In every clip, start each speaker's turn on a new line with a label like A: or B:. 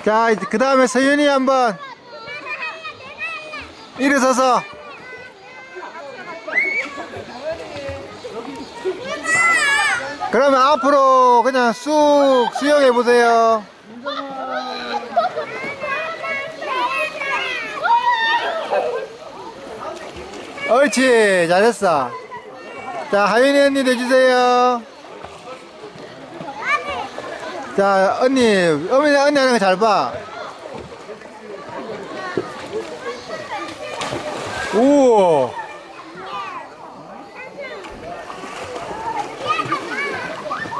A: 자, 그 다음에 서윤이 한번 일어서서. 그러면 앞으로 그냥 쑥 수영해 보세요. 옳지, 잘했어. 자, 하윤이 언니도 해주세요. 자, 언니 하는 거 잘 봐. 오.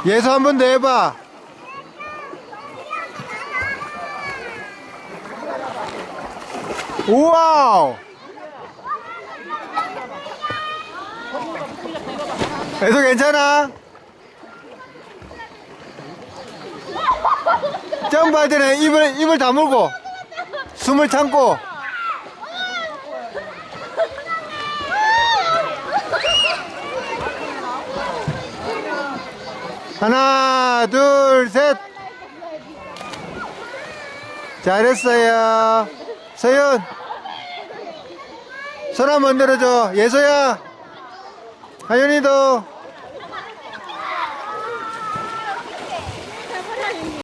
A: 예수 한 번 더 해봐. 우와우. 예수 괜찮아? 점프할 때는 입을 다물고 숨을 참고. 하나, 둘, 셋. 잘했어요. 서윤, 손 한번 들어줘. 예서야, 하윤이도.